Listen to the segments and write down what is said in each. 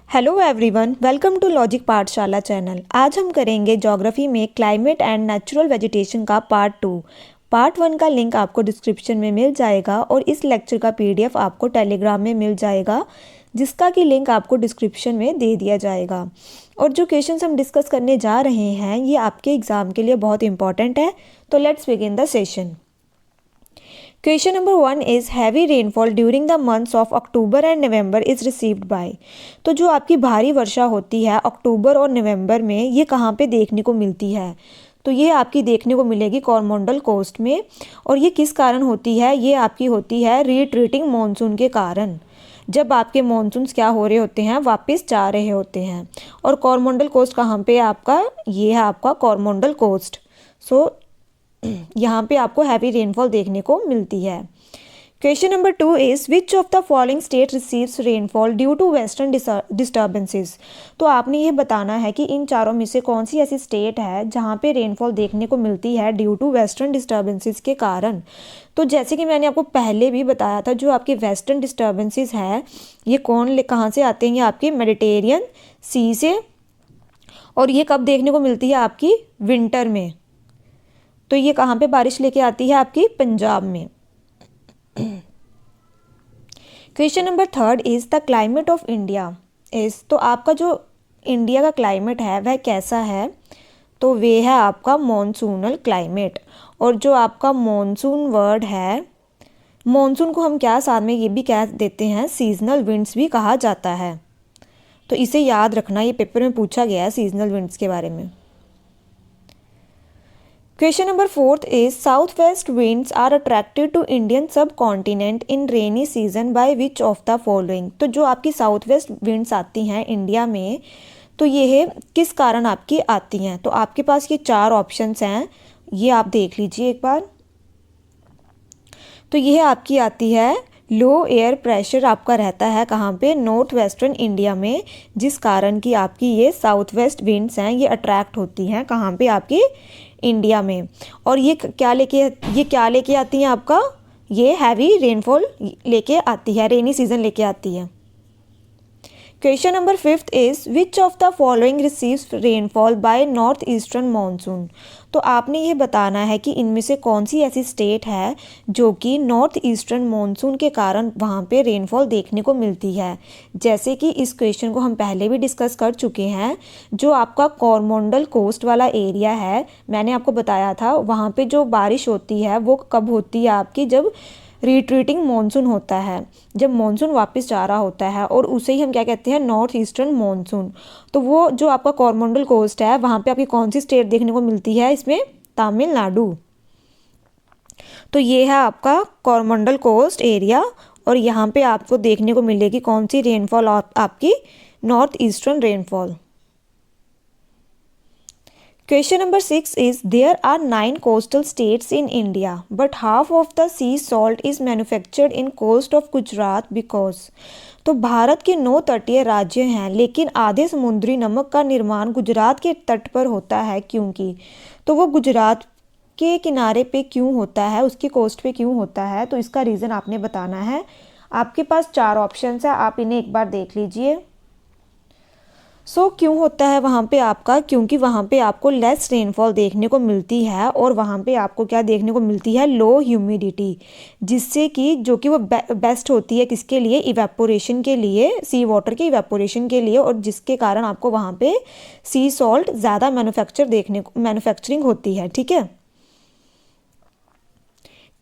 Hello everyone, welcome to logic Pathshala channel. आज हम करेंगे ज्योग्राफी में क्लाइमेट एंड नेचुरल वेजिटेशन का पार्ट 2। पार्ट 1 का लिंक आपको डिस्क्रिप्शन में मिल जाएगा और इस लेक्चर का पीडीएफ आपको टेलीग्राम में मिल जाएगा, जिसका कि लिंक आपको डिस्क्रिप्शन में दे दिया जाएगा। और जो क्वेश्चंस हम डिस्कस करने जा रहे हैं ये आपके एग्ज़ाम के लिए बहुत इंपॉर्टेंट है। तो let's begin the session. Question number 1 is heavy rainfall during the months of October and November is received by. तो जो आपकी भारी वर्षा होती है अक्टूबर और नवंबर में, ये कहाँ पे देखने को मिलती है? तो ये आपकी देखने को मिलेगी कोरोमंडल कोस्ट में। और ये किस कारण होती है? ये आपकी होती है रिट्रीटिंग मॉनसून के कारण, जब आपके मॉनसून्स क्या हो रहे होते हैं, वापस जा रहे होते हैं। और कोरोमंडल कोस्ट कहाँ पे है आपका? ये है आपका कोरोमंडल कोस्ट। सो यहाँ पे आपको हैवी रेनफॉल देखने को मिलती है। Question number 2 is which of the following state receives rainfall due to western disturbances. तो आपने ये बताना है कि इन चारों में से कौन सी ऐसी स्टेट है जहाँ पे रेनफॉल देखने को मिलती है ड्यू टू वेस्टर्न डिस्टर्बेंसेस के कारण। तो जैसे कि मैंने आपको पहले भी बताया था, जो आपके वेस्टर्न डिस्टर्बेंसेस है ये कहाँ से आते हैं? ये आपके मेडिटेरियन सी से। और ये कब देखने को मिलती है? आपकी विंटर में। तो ये कहाँ पे बारिश लेके आती है? आपकी पंजाब में। Question number 3 is the climate of India is. तो आपका जो इंडिया का क्लाइमेट है वह कैसा है? तो वे है आपका मॉनसूनल क्लाइमेट। और जो आपका मॉनसून वर्ड है, मॉनसून को हम क्या साथ में ये भी कह देते हैं, सीजनल विंड्स भी कहा जाता है। तो इसे याद रखना, ये पेपर में पूछा गया है सीजनल विंड्स के बारे में। Question number 4 is south west winds are attracted to Indian subcontinent in rainy season by which of the following. तो जो आपकी साउथ वेस्ट विंड्स आती हैं इंडिया में, तो ये किस कारण आपकी आती हैं? तो आपके पास ये 4 ऑप्शंस हैं, ये आप देख लीजिए एक बार। तो यह आपकी आती है, लो एयर प्रेशर आपका रहता है कहाँ पे? नॉर्थ वेस्टर्न इंडिया में, जिस कारण की आपकी ये साउथ वेस्ट विंड्स हैं ये अट्रैक्ट होती हैं कहाँ पे? आपकी इंडिया में। और ये क्या लेके आती हैं आपका? ये हैवी रेनफॉल लेके आती है, रेनी सीजन लेके आती है। Question number 5 is which of the following receives rainfall by north eastern monsoon. तो आपने ये बताना है कि इनमें से कौन सी ऐसी स्टेट है जो कि नॉर्थ ईस्टर्न मानसून के कारण वहाँ पे रेनफॉल देखने को मिलती है। जैसे कि इस क्वेश्चन को हम पहले भी डिस्कस कर चुके हैं। जो आपका कोरोमंडल कोस्ट वाला एरिया है, मैंने आपको बताया था वहाँ पे जो बारिश होती है वो कब होती है आपकी? जब रिट्रीटिंग मॉनसून होता है, जब मॉनसून वापस जा रहा होता है, और उसे ही हम क्या कहते हैं? North eastern monsoon. तो वो जो आपका कोरोमंडल कोस्ट है वहाँ पे आपकी कौन सी स्टेट देखने को मिलती है? इसमें तमिलनाडु। तो ये है आपका कोरोमंडल कोस्ट एरिया, और यहाँ पे आपको देखने को मिलेगी कौन सी रेनफॉल? आपकी north eastern rainfall. Question number 6 is there are 9 coastal states in India, but half of the sea salt is manufactured in coast of Gujarat because। तो भारत के 9 तटीय राज्य हैं, लेकिन आधे समुद्री नमक का निर्माण गुजरात के तट पर होता है, क्योंकि। तो वो गुजरात के किनारे पे क्यों होता है, उसकी कोस्ट पे क्यों होता है? तो इसका रीज़न आपने बताना है। आपके पास 4 ऑप्शंस है, आप इन्हें एक बार देख लीजिए। क्यों होता है वहाँ पे आपका? क्योंकि वहाँ पे आपको लेस रेनफॉल देखने को मिलती है, और वहाँ पे आपको क्या देखने को मिलती है? लो ह्यूमिडिटी, जिससे कि जो कि वो बेस्ट होती है किसके लिए? इवेपोरेशन के लिए, सी वाटर के इवेपोरेशन के लिए, और जिसके कारण आपको वहाँ पे सी सॉल्ट ज़्यादा मैन्युफैक्चरिंग होती है। ठीक है।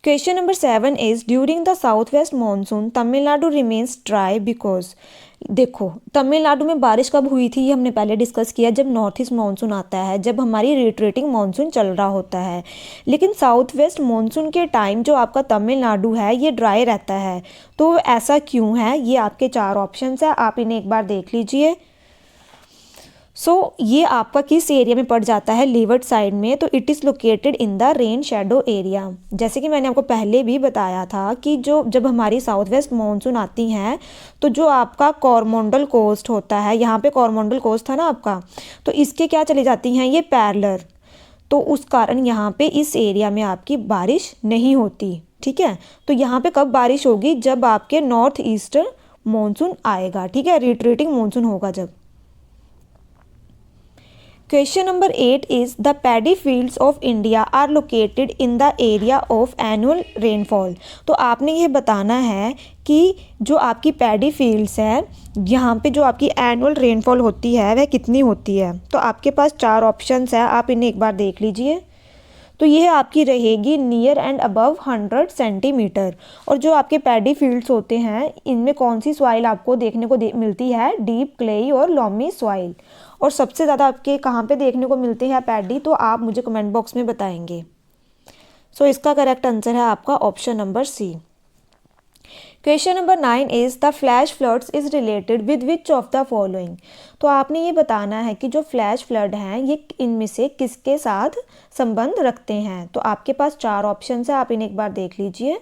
Question number 7 is during the south west monsoon Tamil Nadu remains dry because. देखो, तमिलनाडु में बारिश कब हुई थी ये हमने पहले डिस्कस किया, जब नॉर्थ ईस्ट मानसून आता है, जब हमारी रिट्रीटिंग मानसून चल रहा होता है। लेकिन साउथ वेस्ट मानसून के टाइम जो आपका तमिलनाडु है ये ड्राई रहता है। तो ऐसा क्यों है? ये आपके 4 ऑप्शंस है, आप इन्हें एक बार देख लीजिए। ये आपका किस एरिया में पड़ जाता है? लीवर्ड साइड में। तो it is located in the rain shadow area. जैसे कि मैंने आपको पहले भी बताया था कि जब हमारी साउथ वेस्ट मानसून आती हैं, तो जो आपका कोरोमंडल कोस्ट होता है, यहाँ पे कोरोमंडल कोस्ट था ना आपका, तो इसके क्या चली जाती हैं? ये पैरेलल। तो उस कारण यहाँ पे इस एरिया में आपकी बारिश नहीं होती। ठीक है। तो यहाँ पे कब बारिश होगी? जब आपके नॉर्थ ईस्टर्न मॉनसून आएगा, ठीक है, रिट्रीटिंग मॉनसून होगा जब। Question number 8 is the paddy fields of India are located in the area of annual rainfall. तो आपने ये बताना है कि जो आपकी पैडी फील्ड्स है यहाँ पे जो आपकी एनुअल रेनफॉल होती है वह कितनी होती है। तो आपके पास 4 ऑप्शंस है, आप इन्हें एक बार देख लीजिए। तो यह आपकी रहेगी नियर एंड अबव 100 सेंटीमीटर। और जो आपके पैडी फील्ड्स होते हैं इनमें कौन सी सॉइल आपको देखने को मिलती है, डीप क्लेई और लॉमी सॉइल। और सबसे ज़्यादा आपके कहाँ पे देखने को मिलते हैं पैडी, तो आप मुझे कमेंट बॉक्स में बताएंगे। सो इसका करेक्ट आंसर है आपका option number C. Question number 9 is the flash floods is related with which of the following. तो आपने ये बताना है कि जो फ्लैश फ्लड हैं ये इनमें से किसके साथ संबंध रखते हैं। तो आपके पास 4 ऑप्शन है, आप इन्हें एक बार देख लीजिए।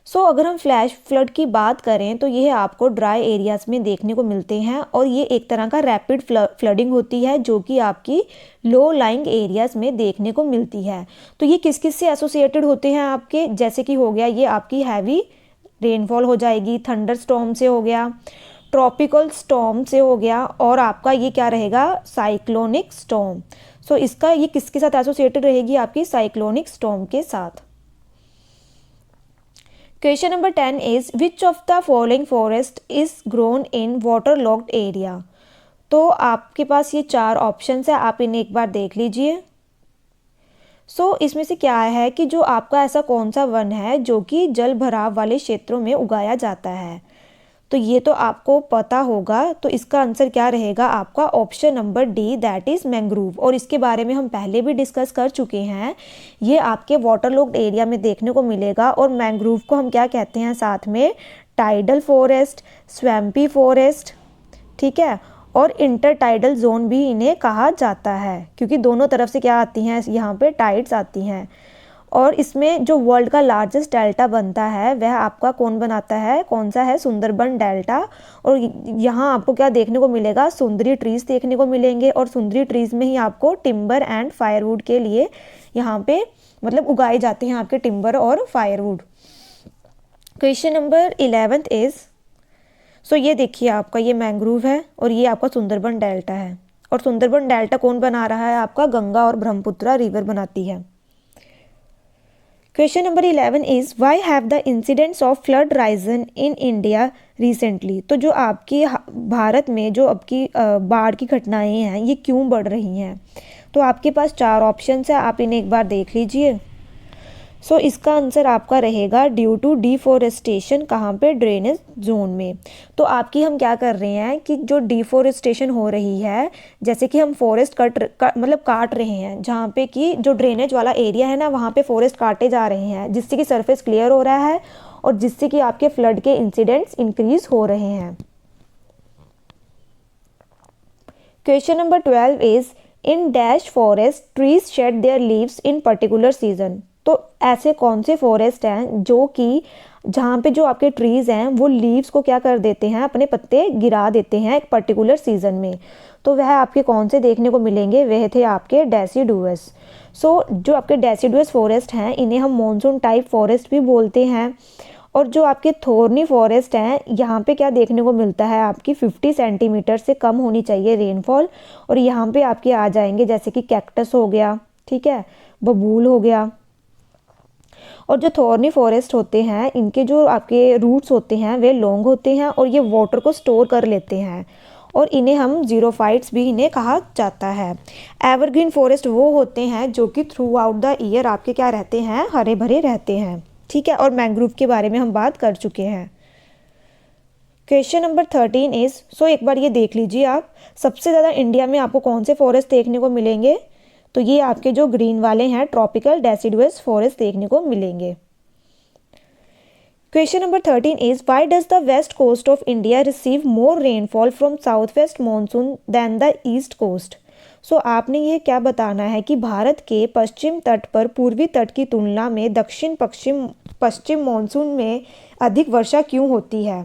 अगर हम फ्लैश फ्लड की बात करें तो यह आपको ड्राई एरियाज में देखने को मिलते हैं और ये एक तरह का रैपिड फ्लडिंग होती है जो कि आपकी लो लाइंग एरियाज में देखने को मिलती है। तो ये किस किस से एसोसिएटेड होते हैं आपके, जैसे कि हो गया ये आपकी हैवी रेनफॉल हो जाएगी, थंडर स्टॉर्म से हो गया, ट्रॉपिकल स्टॉर्म से हो गया, और आपका ये क्या रहेगा, साइक्लोनिक स्टॉर्म। इसका ये किसके साथ एसोसिएटेड रहेगी, आपकी साइक्लोनिक स्टॉर्म के साथ। Question number 10 is which of the following forest is grown in water locked area. तो आपके पास ये 4 ऑप्शन है, आप इन्हें एक बार देख लीजिए। इसमें से क्या है कि जो आपका ऐसा कौन सा वन है जो कि जल भराव वाले क्षेत्रों में उगाया जाता है। तो ये तो आपको पता होगा, तो इसका आंसर क्या रहेगा आपका option number D, that is mangrove. और इसके बारे में हम पहले भी डिस्कस कर चुके हैं। ये आपके वाटर लॉक्ड एरिया में देखने को मिलेगा। और मैंग्रोव को हम क्या कहते हैं साथ में, टाइडल फॉरेस्ट, स्वैम्पी फॉरेस्ट, ठीक है, और इंटरटाइडल जोन भी इन्हें कहा जाता है, क्योंकि दोनों तरफ से क्या आती हैं, यहाँ पे टाइड्स आती हैं। और इसमें जो वर्ल्ड का लार्जेस्ट डेल्टा बनता है वह आपका कौन बनाता है, कौन सा है, सुंदरबन डेल्टा। और यहाँ आपको क्या देखने को मिलेगा, सुंदरी ट्रीज़ देखने को मिलेंगे। और सुंदरी ट्रीज़ में ही आपको टिम्बर एंड फायरवुड के लिए यहाँ पे मतलब उगाए जाते हैं आपके टिम्बर और फायरवुड। क्वेश्चन नंबर 11 इज़, ये देखिए आपका ये मैंग्रोव है और ये आपका सुंदरबन डेल्टा है। और सुंदरबन डेल्टा कौन बना रहा है, आपका गंगा और ब्रह्मपुत्रा रिवर बनाती है। Question number 11 is why have the incidents of flood risen in India recently. तो जो आपकी भारत में जो आपकी बाढ़ की घटनाएं हैं ये क्यों बढ़ रही हैं। तो आपके पास 4 ऑप्शन है, आप इन्हें एक बार देख लीजिए। इसका आंसर आपका रहेगा ड्यू टू डिफॉरेस्टेशन, कहाँ पे, ड्रेनेज जोन में। तो आपकी हम क्या कर रहे हैं कि जो डिफॉरेस्टेशन हो रही है, जैसे कि हम फॉरेस्ट मतलब काट रहे हैं, जहाँ पे कि जो ड्रेनेज वाला एरिया है ना वहाँ पे फॉरेस्ट काटे जा रहे हैं, जिससे कि सरफेस क्लियर हो रहा है और जिससे कि आपके फ्लड के इंसिडेंट्स इंक्रीज हो रहे हैं। Question number 12 is in dash forest trees shade there leaves in particular season. तो ऐसे कौन से फॉरेस्ट हैं जो कि जहाँ पे जो आपके ट्रीज़ हैं वो लीव्स को क्या कर देते हैं, अपने पत्ते गिरा देते हैं एक पर्टिकुलर सीजन में। तो वह आपके कौन से देखने को मिलेंगे, वह थे आपके डेसिडुअस। जो आपके डेसिडुअस फॉरेस्ट हैं इन्हें हम मॉनसून टाइप फॉरेस्ट भी बोलते हैं। और जो आपके थोर्नी फॉरेस्ट हैं यहाँ पे क्या देखने को मिलता है, आपकी 50 सेंटीमीटर से कम होनी चाहिए रेनफॉल। और यहाँ पे आपके आ जाएंगे जैसे कि कैक्टस हो गया, ठीक है, बबूल हो गया। और जो थॉर्नी फॉरेस्ट होते हैं इनके जो आपके रूट्स होते हैं वे लॉन्ग होते हैं और ये वाटर को स्टोर कर लेते हैं और इन्हें हम जीरोफाइट्स भी इन्हें कहा जाता है। एवरग्रीन फॉरेस्ट वो होते हैं जो कि थ्रू आउट द ईयर आपके क्या रहते हैं, हरे भरे रहते हैं, ठीक है। और मैंग्रोव के बारे में हम बात कर चुके हैं। क्वेश्चन नंबर 13 इज, एक बार ये देख लीजिए आप, सबसे ज़्यादा इंडिया में आपको कौन से फॉरेस्ट देखने को मिलेंगे। तो ये आपके जो ग्रीन वाले हैं ट्रॉपिकल डेसिडुअस फॉरेस्ट देखने को मिलेंगे। Question number 13 is why does the west coast of India receive more rainfall from south west monsoon than the east coast. आपने ये क्या बताना है कि भारत के पश्चिम तट पर पूर्वी तट की तुलना में दक्षिण पश्चिम मानसून में अधिक वर्षा क्यों होती है।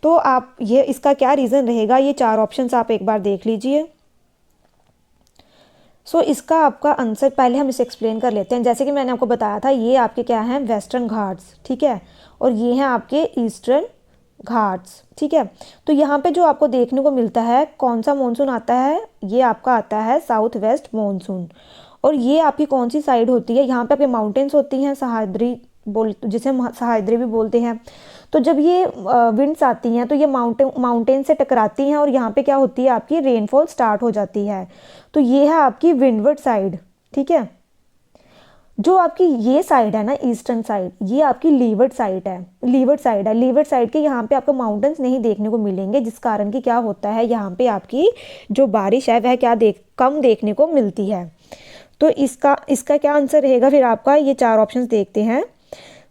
तो आप ये इसका क्या रीज़न रहेगा, ये 4 ऑप्शंस आप एक बार देख लीजिए। इसका आपका आंसर पहले हम इसे एक्सप्लेन कर लेते हैं। जैसे कि मैंने आपको बताया था ये आपके क्या हैं, वेस्टर्न घाट्स, ठीक है, और ये हैं आपके ईस्टर्न घाट्स, ठीक है। तो यहाँ पे जो आपको देखने को मिलता है कौन सा मानसून आता है, ये आपका आता है साउथ वेस्ट मानसून। और ये आपकी कौन सी साइड होती है, यहाँ पे आपके माउंटेन्स होती हैं, सह्याद्री बोल जिसे हम सह्याद्री भी बोलते हैं। तो जब ये विंड्स आती हैं तो ये माउंटेन से टकराती हैं और यहाँ पे क्या होती है, आपकी रेनफॉल स्टार्ट हो जाती है। तो ये है आपकी विंडवर्ड साइड, ठीक है। जो आपकी ये साइड है ना, ईस्टर्न साइड, ये आपकी लीवर्ड साइड है, लीवर्ड साइड के यहाँ पे आपको माउंटेन्स नहीं देखने को मिलेंगे, जिस कारण कि क्या होता है, यहाँ पे आपकी जो बारिश है वह कम देखने को मिलती है। तो इसका क्या आंसर रहेगा फिर आपका, ये चार ऑप्शंस देखते हैं।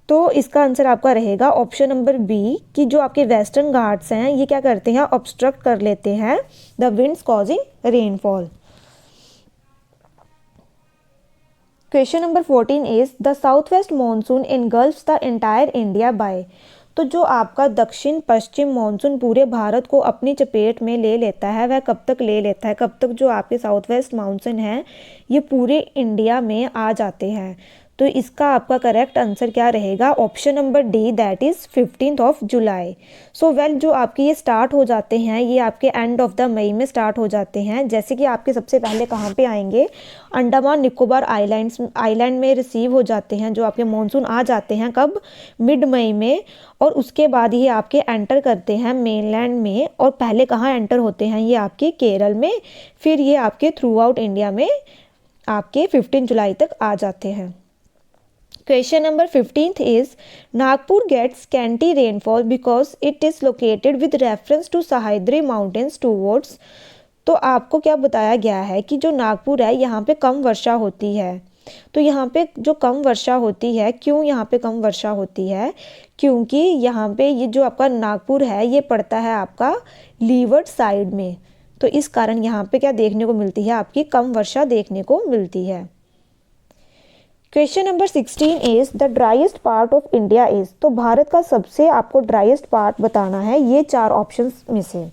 तो इसका आंसर आपका रहेगा ऑप्शन नंबर बी, कि जो आपके वेस्टर्न घाट्स हैं ये क्या करते हैं, ऑब्स्ट्रक्ट कर लेते हैं the winds causing rainfall. Question number 14 is the south west monsoon engulfs the entire India by. तो जो आपका दक्षिण पश्चिम मानसून पूरे भारत को अपनी चपेट में ले लेता है, वह कब तक ले लेता है, कब तक जो आपके साउथ वेस्ट मानसून है ये पूरे इंडिया में आ जाते हैं। तो इसका आपका करेक्ट आंसर क्या रहेगा, option number D, that is 15 July. So well जो आपके ये स्टार्ट हो जाते हैं, ये आपके एंड ऑफ द मई में स्टार्ट हो जाते हैं। जैसे कि आपके सबसे पहले कहाँ पे आएंगे, अंडमान निकोबार आइलैंड में रिसीव हो जाते हैं जो आपके मानसून आ जाते हैं, कब, मिड मई में। और उसके बाद ये आपके एंटर करते हैं मेनलैंड में, और पहले कहाँ एंटर होते हैं, ये आपके केरल में, फिर ये आपके थ्रू आउट इंडिया में आपके 15 जुलाई तक आ जाते हैं। Question number 15th is Nagpur gets scanty rainfall because it is located with reference to Sahyadri mountains towards। तो आपको क्या बताया गया है कि जो नागपुर है यहाँ पे कम वर्षा होती है। तो यहाँ पे जो कम वर्षा होती है, क्यों यहाँ पे कम वर्षा होती है, क्योंकि यहाँ पे ये जो आपका नागपुर है ये पड़ता है आपका लीवर्ड साइड में। तो इस कारण यहाँ पे क्या देखने को मिलती है, आपकी कम वर्षा देखने को मिलती है। Question number 16 is the driest part of India is. तो भारत का सबसे आपको ड्राइएस्ट पार्ट बताना है ये चार ऑप्शंस में से।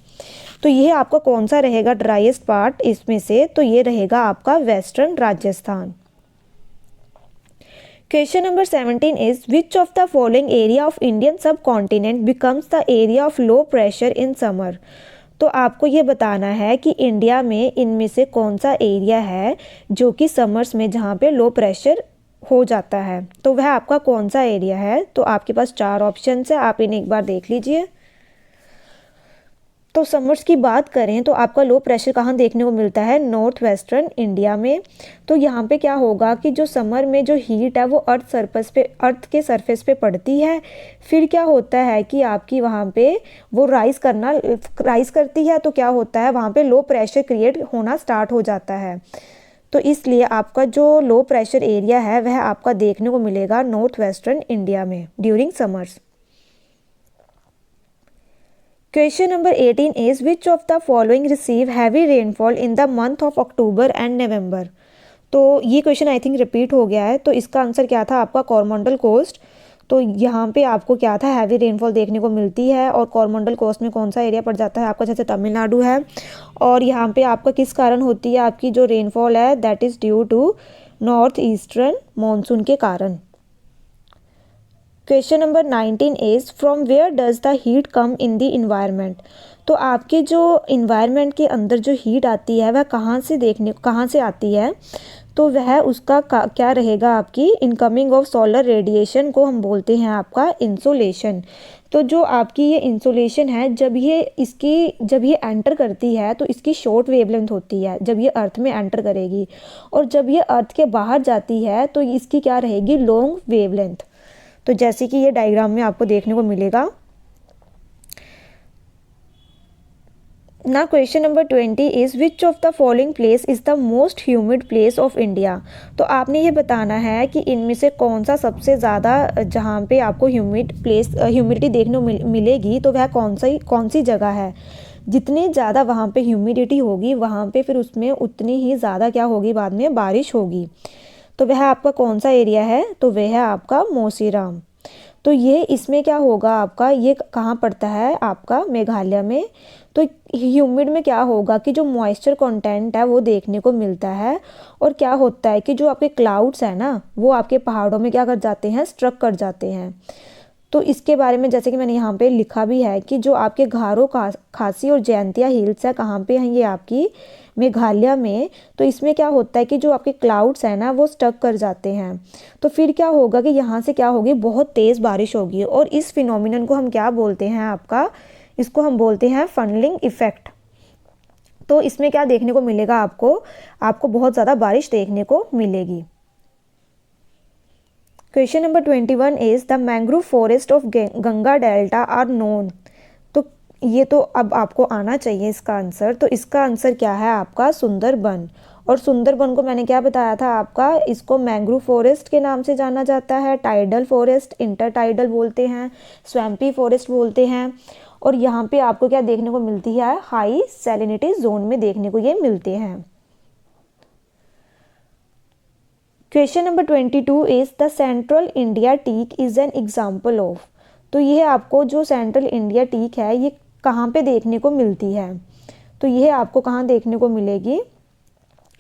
तो ये आपका कौन सा रहेगा ड्राइएस्ट पार्ट इसमें से, तो ये रहेगा आपका western Rajasthan. Question number 17 is which of the following area of Indian subcontinent becomes the area of low pressure in summer. तो आपको ये बताना है कि इंडिया में इनमें से कौन सा एरिया है जो कि समर्स में जहाँ पे लो प्रेशर हो जाता है, तो वह आपका कौन सा एरिया है। तो आपके पास चार ऑप्शन है, आप इन्हें एक बार देख लीजिए। तो समर्स की बात करें तो आपका लो प्रेशर कहाँ देखने को मिलता है, नॉर्थ वेस्टर्न इंडिया में। तो यहाँ पे क्या होगा कि जो समर में जो हीट है वो अर्थ के सरफेस पे पड़ती है, फिर क्या होता है कि आपकी वहाँ पे वो राइज करती है, तो क्या होता है वहाँ पे लो प्रेशर क्रिएट होना स्टार्ट हो जाता है। तो इसलिए आपका जो लो प्रेशर एरिया है वह आपका देखने को मिलेगा नॉर्थ वेस्टर्न इंडिया में during summers. Question number 18 is which of the following receive heavy rainfall in the month of October and November. तो ये क्वेश्चन आई थिंक रिपीट हो गया है। तो इसका आंसर क्या था आपका, कोरोमंडल कोस्ट। तो यहाँ पे आपको क्या था, हैवी रेनफॉल देखने को मिलती है। और कोरोमंडल कोस्ट में कौन सा एरिया पड़ जाता है आपका, जैसे तमिलनाडु है। और यहाँ पे आपका किस कारण होती है आपकी जो रेनफॉल है, that is due to north eastern monsoon के कारण। Question number 19 is from where does the heat come in the environment. तो आपके जो इन्वायरमेंट के अंदर जो हीट आती है वह कहाँ से आती है, तो वह उसका क्या रहेगा, आपकी इनकमिंग ऑफ सोलर रेडिएशन को हम बोलते हैं आपका इंसोलेशन। तो जो आपकी ये इंसोलेशन है, जब ये एंटर करती है तो इसकी शॉर्ट वेवलेंथ होती है जब ये अर्थ में एंटर करेगी, और जब ये अर्थ के बाहर जाती है तो इसकी क्या रहेगी, लॉन्ग वेवलेंथ। तो जैसे कि ये डायग्राम में आपको देखने को मिलेगा ना। Question number 20 is which of the following place is the most humid place of India. तो आपने ये बताना है कि इनमें से कौन सा सबसे ज़्यादा जहाँ पे आपको ह्यूमिडिटी देखने को मिलेगी, तो वह कौन सी जगह है। जितनी ज़्यादा वहाँ पे ह्यूमिडिटी होगी वहाँ पे फिर उसमें उतनी ही ज़्यादा क्या होगी, बाद में बारिश होगी। तो वह आपका कौन सा एरिया है, तो वह है आपका मौसीराम। तो ये इसमें क्या होगा आपका, ये कहाँ पड़ता है आपका, मेघालय में। तो ह्यूमिड में क्या होगा कि जो मॉइस्चर कंटेंट है वो देखने को मिलता है, और क्या होता है कि जो आपके क्लाउड्स है ना वो आपके पहाड़ों में क्या कर जाते हैं, स्ट्रक कर जाते हैं। तो इसके बारे में जैसे कि मैंने यहाँ पे लिखा भी है कि जो आपके गारो खासी और जयंतिया हिल्स है कहाँ पे हैं, ये आपकी मेघालय में। तो इसमें क्या होता है कि जो आपके क्लाउड्स हैं ना वो स्टक कर जाते हैं, तो फिर क्या होगा कि यहाँ से क्या होगी, बहुत तेज़ बारिश होगी। और इस फिनोमिनन को हम क्या बोलते हैं आपका, इसको हम बोलते हैं फनलिंग इफेक्ट। तो इसमें क्या देखने को मिलेगा आपको बहुत ज़्यादा बारिश देखने को मिलेगी। Question number 21 is the mangrove forest of Ganga delta R known. तो ये तो अब आपको आना चाहिए इसका आंसर। तो इसका आंसर क्या है आपका, सुंदरबन। और सुंदरबन को मैंने क्या बताया था आपका, इसको मैंग्रोव फॉरेस्ट के नाम से जाना जाता है, टाइडल फॉरेस्ट, इंटर टाइडल बोलते हैं, स्वैम्पी फॉरेस्ट बोलते हैं। और यहाँ पे आपको क्या देखने को मिलती है, हाई सैलिनिटी जोन में देखने को ये मिलते हैं। Question number 22 is the central India teak is an example of. तो यह आपको जो सेंट्रल इंडिया टीक है ये कहाँ पे देखने को मिलती है, तो यह आपको कहाँ देखने को मिलेगी,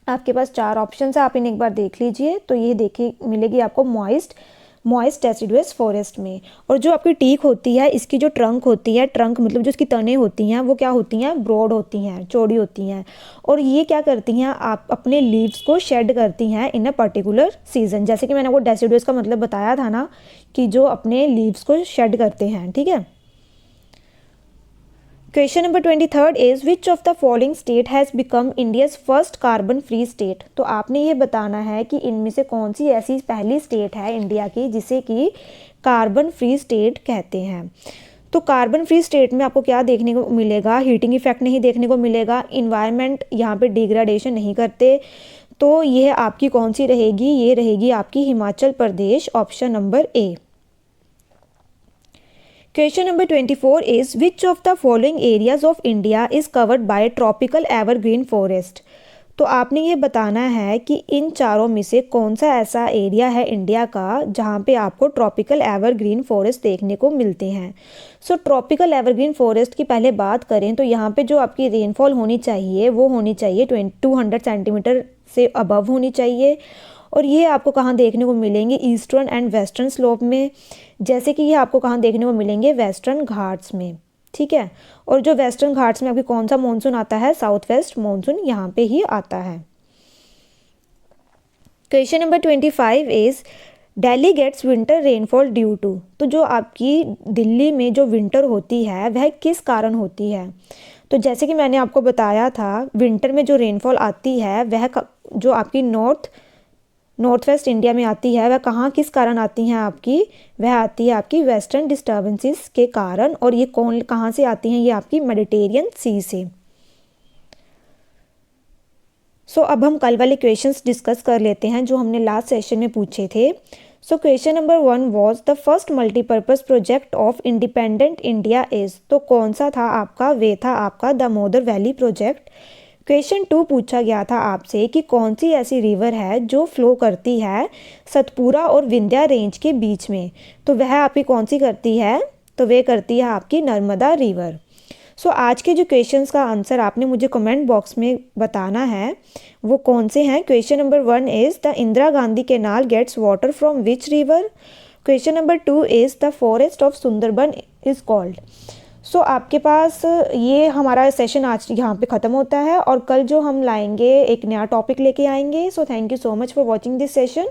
आपके पास 4 ऑप्शन है, आप इन्हें एक बार देख लीजिए। तो ये देखिए मिलेगी आपको मॉइस्ट डेसिडुअस फॉरेस्ट में। और जो आपकी टीक होती है इसकी जो ट्रंक होती है, ट्रंक मतलब जो इसकी तने होती हैं वो क्या होती हैं, ब्रॉड होती हैं, चौड़ी होती हैं। और ये क्या करती हैं, आप अपने लीव्स को शेड करती हैं इन अ पर्टिकुलर सीजन। जैसे कि मैंने आपको डेसिडुअस का मतलब बताया था ना कि जो अपने लीव्स को शेड करते हैं, ठीक है। Question number 23 is which of the following state has become India's first carbon free state. तो आपने ये बताना है कि इनमें से कौन सी ऐसी पहली स्टेट है इंडिया की जिसे कि कार्बन फ्री स्टेट कहते हैं। तो कार्बन फ्री स्टेट में आपको क्या देखने को मिलेगा, हीटिंग इफेक्ट नहीं देखने को मिलेगा, इन्वायरमेंट यहाँ पे डिग्रेडेशन नहीं करते। तो यह आपकी कौन सी रहेगी, ये रहेगी आपकी Himachal Pradesh, option number A. Question number 24 is which of the following areas of India is covered by tropical evergreen forest। तो आपने ये बताना है कि इन चारों में से कौन सा ऐसा एरिया है इंडिया का जहाँ पे आपको ट्रॉपिकल एवरग्रीन फॉरेस्ट देखने को मिलते हैं। सो ट्रॉपिकल एवरग्रीन फॉरेस्ट की पहले बात करें तो यहाँ पे जो आपकी रेनफॉल होनी चाहिए वो होनी चाहिए 200 सेंटीमीटर से अबव होनी चाहिए। और ये आपको कहाँ देखने को मिलेंगे, ईस्टर्न एंड वेस्टर्न स्लोप में। जैसे कि ये आपको कहाँ देखने को मिलेंगे, वेस्टर्न घाट्स में, ठीक है। और जो वेस्टर्न घाट्स में अभी कौन सा मानसून आता है, साउथ वेस्ट मानसून यहाँ पे ही आता है। Question number 25 is Delhi gets winter rainfall due to. तो जो आपकी दिल्ली में जो विंटर होती है वह किस कारण होती है। तो जैसे कि मैंने आपको बताया था विंटर में जो रेनफॉल आती है वह जो आपकी नॉर्थ वेस्ट इंडिया में आती है वह कहाँ किस कारण आती हैं आपकी, वह आती है आपकी वेस्टर्न डिस्टर्बेंसेस के कारण। और ये कहाँ से आती हैं, ये आपकी मेडिटेरियन सी से। सो अब हम कल वाले क्वेश्चंस डिस्कस कर लेते हैं जो हमने लास्ट सेशन में पूछे थे। So question number 1 was the first multipurpose project of independent India is. तो कौन सा था आपका, वे था आपका दामोदर वैली प्रोजेक्ट। क्वेश्चन 2 पूछा गया था आपसे कि कौन सी ऐसी रिवर है जो फ्लो करती है सतपुरा और विंध्या रेंज के बीच में। तो वह आपकी कौन सी करती है, तो वे करती है आपकी नर्मदा रिवर। सो आज के जो क्वेश्चंस का आंसर आपने मुझे कमेंट बॉक्स में बताना है वो कौन से हैं। Question number 1 is the Indira Gandhi canal gets water from which river. Question number 2 is the forest of Sundarban is called. So आपके पास ये हमारा सेशन आज यहाँ पे ख़त्म होता है और कल जो हम लाएंगे एक नया टॉपिक लेके आएंगे। So thank you so much for watching this session.